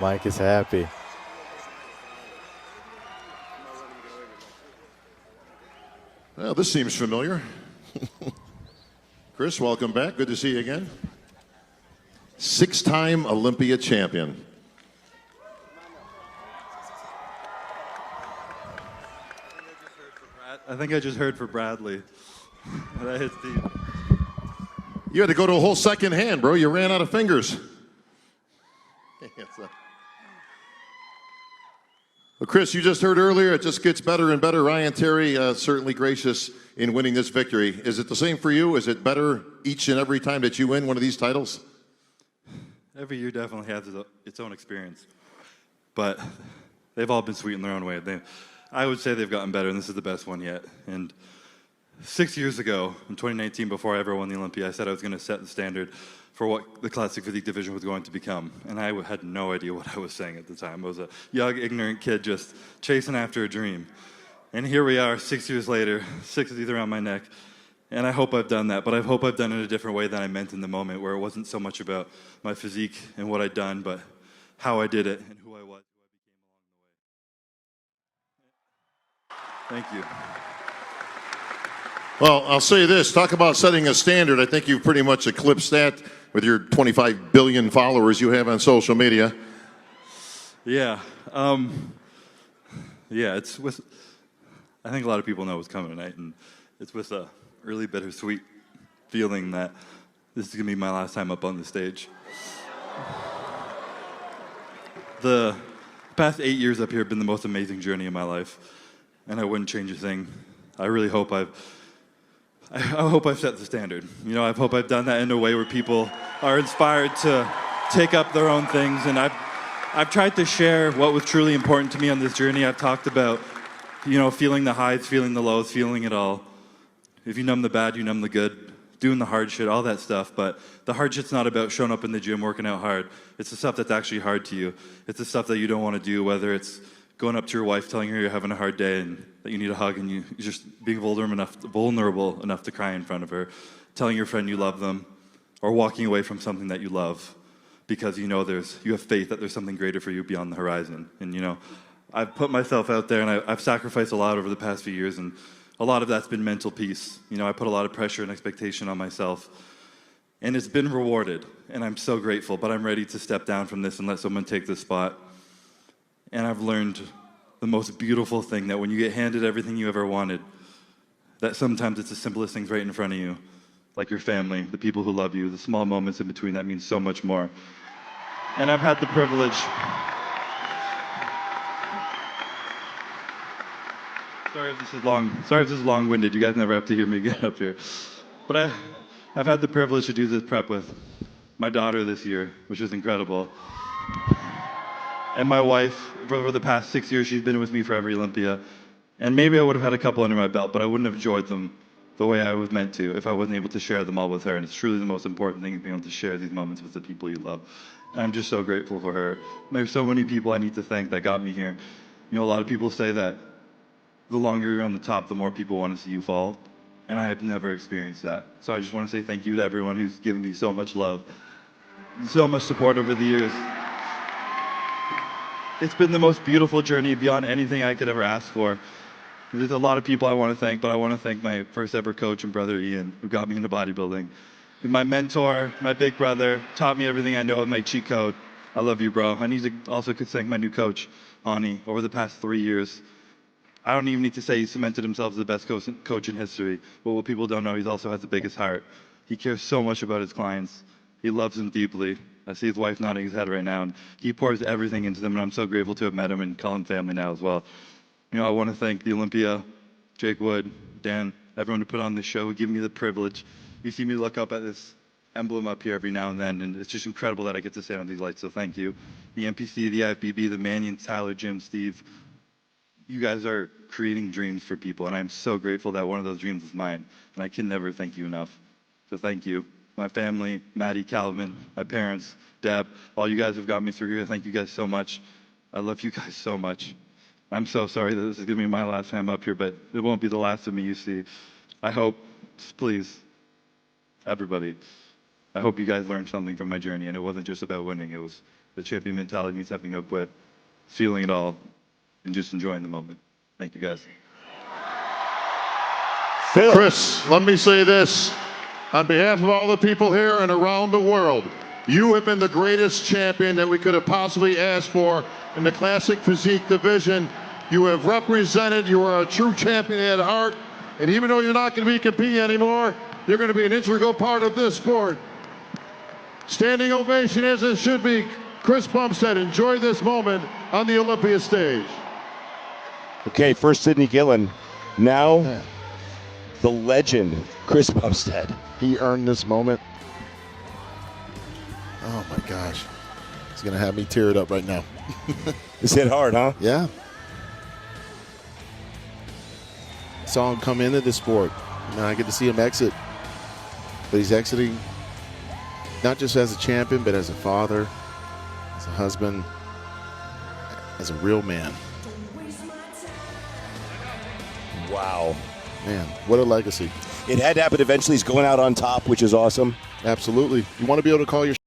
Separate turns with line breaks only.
Mike is happy.
Well, this seems familiar. Chris, welcome back. Good to see you again. Six-time Olympia champion.
I think I just heard for Bradley. That hits deep.
You had to go to a whole second hand, bro. You ran out of fingers. Well, Chris, you just heard earlier, it just gets better and better. Ryan Terry, certainly gracious in winning this victory. Is it the same for you? Is it better each and every time that you win one of these titles?
Every year definitely has its own experience. But they've all been sweet in their own way. I would say they've gotten better, and this is the best one yet. And 6 years ago, in 2019, before I ever won the Olympia, I said I was going to set the standard for what the classic physique division was going to become. And I had no idea what I was saying at the time. I was a young, ignorant kid just chasing after a dream. And here we are, 6 years later, 6 teeth around my neck. And I hope I've done that, but I hope I've done it in a different way than I meant in the moment, where it wasn't so much about my physique and what I'd done, but how I did it and who I was, who I became along the way. Thank you.
Well, I'll say this. Talk about setting a standard. I think you've pretty much eclipsed that with your 25 billion followers you have on social media.
Yeah. It's with, I think a lot of people know what's coming tonight, and it's with a really bittersweet feeling that this is going to be my last time up on the stage. The past 8 years up here have been the most amazing journey of my life, and I wouldn't change a thing. I really hope I hope I've set the standard. You know, I hope I've done that in a way where people are inspired to take up their own things, and I've tried to share what was truly important to me on this journey. I've talked about, you know, feeling the highs, feeling the lows, feeling it all. If you numb the bad, you numb the good. Doing the hard shit, all that stuff. But the hard shit's not about showing up in the gym, working out hard. It's the stuff that's actually hard to you. It's the stuff that you don't want to do, whether it's going up to your wife, telling her you're having a hard day and that you need a hug, and you're just being vulnerable enough to cry in front of her, telling your friend you love them, or walking away from something that you love because you know you have faith that there's something greater for you beyond the horizon. And you know, I've put myself out there, and I've sacrificed a lot over the past few years, and a lot of that's been mental peace. You know, I put a lot of pressure and expectation on myself, and it's been rewarded, and I'm so grateful, but I'm ready to step down from this and let someone take this spot. And I've learned the most beautiful thing, that when you get handed everything you ever wanted, that sometimes it's the simplest things right in front of you, like your family, the people who love you, the small moments in between, that means so much more. And I've had the privilege. Sorry if this is long-winded. You guys never have to hear me get up here. But I've had the privilege to do this prep with my daughter this year, which is incredible. And my wife, for the past 6 years, she's been with me for every Olympia. And maybe I would have had a couple under my belt, but I wouldn't have enjoyed them the way I was meant to if I wasn't able to share them all with her. And it's truly the most important thing, is being able to share these moments with the people you love. And I'm just so grateful for her. There's so many people I need to thank that got me here. You know, a lot of people say that the longer you're on the top, the more people want to see you fall. And I have never experienced that. So I just want to say thank you to everyone who's given me so much love, and so much support over the years. It's been the most beautiful journey beyond anything I could ever ask for. There's a lot of people I want to thank, but I want to thank my first ever coach and brother, Ian, who got me into bodybuilding. My mentor, my big brother, taught me everything I know with my cheat code. I love you, bro. I need to also thank my new coach, Ani, over the past 3 years. I don't even need to say he cemented himself as the best coach in history, but what people don't know, he also has the biggest heart. He cares so much about his clients. He loves them deeply. I see his wife nodding his head right now, and he pours everything into them, and I'm so grateful to have met him and call him family now as well. You know, I want to thank the Olympia, Jake Wood, Dan, everyone who put on this show, who gave me the privilege. You see me look up at this emblem up here every now and then, and it's just incredible that I get to stand on these lights, so thank you. The NPC, the IFBB, the Manions, Tyler, Jim, Steve, you guys are creating dreams for people, and I'm so grateful that one of those dreams is mine, and I can never thank you enough. So thank you. My family, Maddie, Calvin, my parents, Deb, all you guys have got me through here. Thank you guys so much. I love you guys so much. I'm so sorry that this is going to be my last time up here, but it won't be the last of me, you see. I hope, please, everybody, I hope you guys learned something from my journey, and it wasn't just about winning. It was the champion mentality means stepping up with, feeling it all, and just enjoying the moment. Thank you, guys.
Chris, let me say this. On behalf of all the people here and around the world, you have been the greatest champion that we could have possibly asked for in the classic physique division. You have represented, you are a true champion at heart, and even though you're not going to be competing anymore, you're going to be an integral part of this sport. Standing ovation as it should be. Chris Bumstead, enjoy this moment on the Olympia stage.
Okay, first Sidney Gillen, now the legend, Chris Bumstead.
He earned this moment. Oh my gosh. It's going to have me teared up right now.
This hit hard, huh?
Yeah. Saw him come into the sport. Now I get to see him exit. But he's exiting not just as a champion, but as a father, as a husband, as a real man.
Wow.
Man, what a legacy.
It had to happen eventually. He's going out on top, which is awesome.
Absolutely. You want to be able to call your